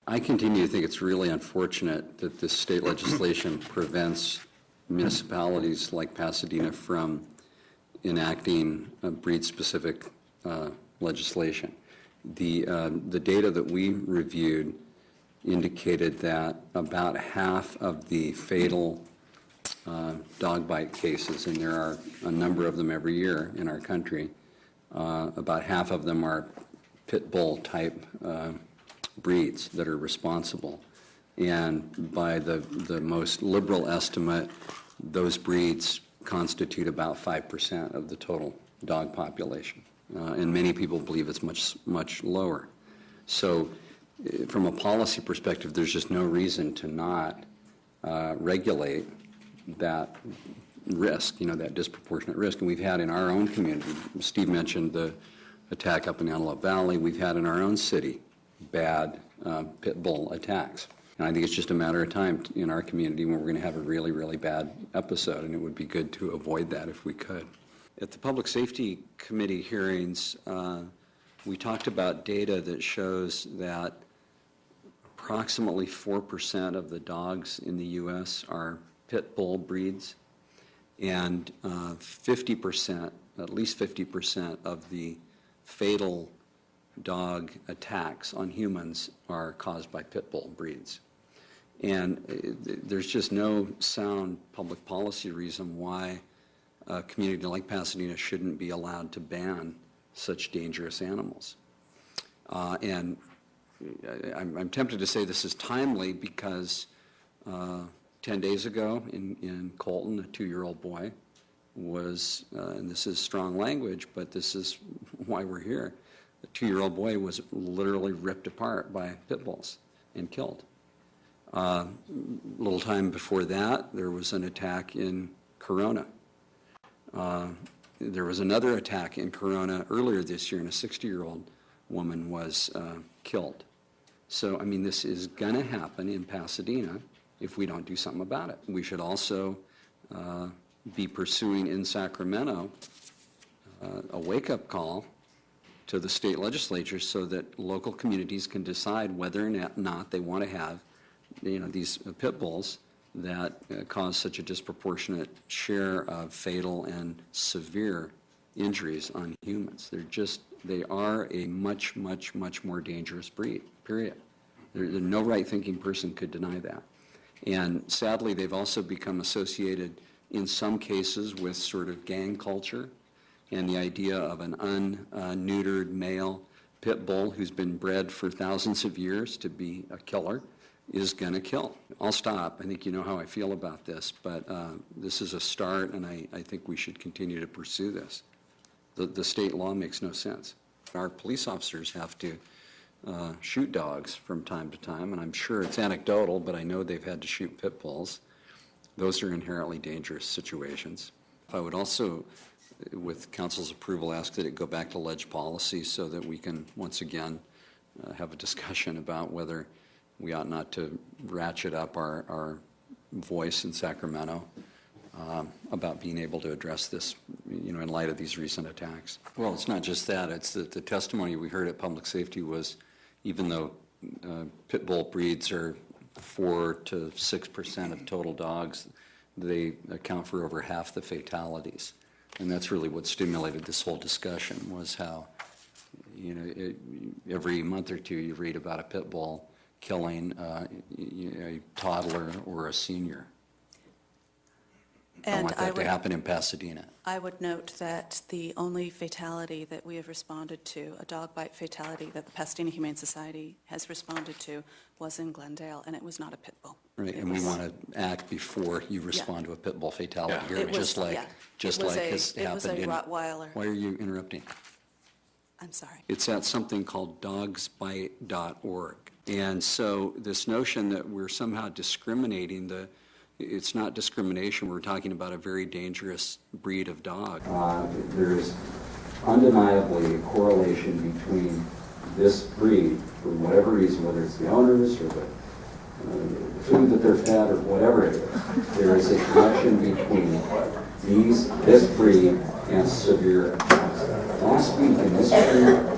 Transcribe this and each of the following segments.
I continue to think it's really unfortunate that this state legislation prevents municipalities like Pasadena from enacting breed-specific legislation. The data that we reviewed indicated that about half of the fatal dog bite cases, and there are a number of them every year in our country, about half of them are pit bull type breeds that are responsible. And by the most liberal estimate, those breeds constitute about 5% of the total dog population. And many people believe it's much lower. So from a policy perspective, there's just no reason to not regulate that risk, that disproportionate risk. And we've had in our own community, Steve mentioned the attack up in Antelope Valley, we've had in our own city bad pit bull attacks. And I think it's just a matter of time in our community when we're going to have a really, really bad episode, and it would be good to avoid that if we could. At the Public Safety Committee hearings, we talked about data that shows that approximately 4% of the dogs in the U.S. are pit bull breeds, and 50%, at least 50% of the fatal dog attacks on humans are caused by pit bull breeds. And there's just no sound public policy reason why a community like Pasadena shouldn't be allowed to ban such dangerous animals. And I'm tempted to say this is timely because 10 days ago in Colton, a 2-year-old boy was, and this is strong language, but this is why we're here, a 2-year-old boy was literally ripped apart by pit bulls and killed. A little time before that, there was an attack in Corona. There was another attack in Corona earlier this year, and a 60-year-old woman was killed. So, I mean, this is going to happen in Pasadena if we don't do something about it. We should also be pursuing in Sacramento a wake-up call to the state legislature so that local communities can decide whether or not they want to have these pit bulls that cause such a disproportionate share of fatal and severe injuries on humans. They are a much more dangerous breed, period. No right-thinking person could deny that. And sadly, they've also become associated in some cases with sort of gang culture and the idea of an unneutered male pit bull who's been bred for thousands of years to be a killer is going to kill. I'll stop. I think you know how I feel about this, but this is a start, and I think we should continue to pursue this. The state law makes no sense. Our police officers have to shoot dogs from time to time, and I'm sure it's anecdotal, but I know they've had to shoot pit bulls. Those are inherently dangerous situations. I would also, with council's approval, ask that it go back to ledge policy so that we can once again have a discussion about whether we ought not to ratchet up our voice in Sacramento about being able to address this, in light of these recent attacks. Well, it's not just that. It's that the testimony we heard at Public Safety was, even though pit bull breeds are 4 to 6% of total dogs, they account for over half the fatalities. And that's really what stimulated this whole discussion, was how, every month or two you read about a pit bull killing a toddler or a senior. And I want that to happen in Pasadena. I would note that the only fatality that we have responded to, a dog bite fatality that the Pasadena Humane Society has responded to, was in Glendale, and it was not a pit bull. Right, and we want to act before you respond to a pit bull fatality here, just like has happened. It was a Rottweiler. Why are you interrupting? I'm sorry. It's at something called dogsbite.org. And so this notion that we're somehow discriminating, it's not discrimination. We're talking about a very dangerous breed of dog. There's undeniably a correlation between this breed, for whatever reason, whether it's the owners or the food that they're fed or whatever it is, there is a connection between this breed and severe attacks. Last week in this breed,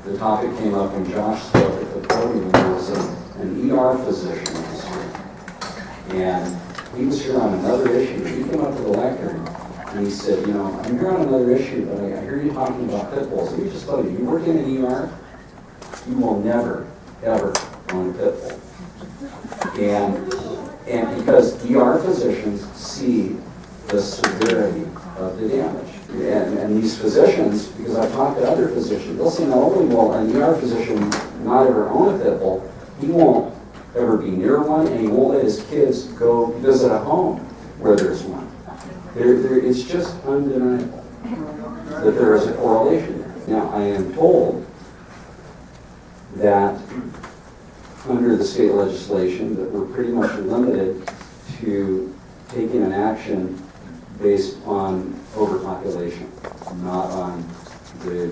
the topic came up when Josh spoke at the podium. There was an ER physician this year, and he was here on another issue. He came up to the lectern and he said, you know, I'm here on another issue, but I hear you talking about pit bulls. Let me just tell you, you work in an ER, you will never, ever own a pit bull. And because ER physicians see the severity of the damage. And these physicians, because I've talked to other physicians, they'll say not only will an ER physician not ever own a pit bull, he won't ever be near one, and he won't let his kids go visit a home where there's one. It's just undeniable that there is a correlation there. Now, I am told that under the state legislation that we're pretty much limited to taking an action based on overpopulation, not on the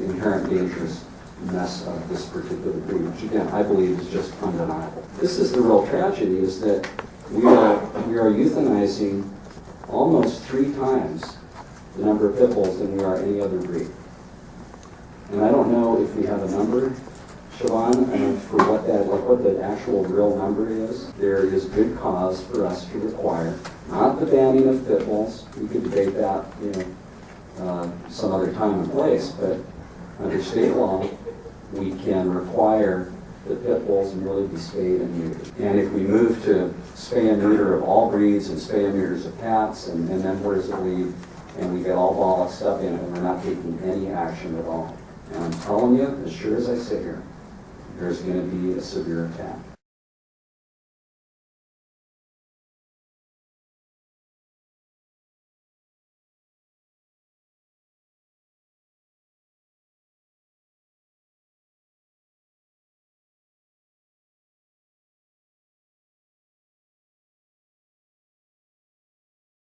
inherent dangerousness of this particular breed, which again, I believe is just undeniable. This is the real tragedy, is that we are euthanizing almost 3 times the number of pit bulls than we are any other breed. And I don't know if we have a number, Siobhan, for what the actual real number is. There is good cause for us to require, not the banning of pit bulls. We could debate that, some other time and place, but under state law, we can require that pit bulls really be spayed and neutered. And if we move to spay and neuter of all breeds and spay and neuters of cats, and then where does it lead? And we get all bollocksed up in it, and we're not taking any action at all. And I'm telling you, as sure as I sit here, there's going to be a severe attack.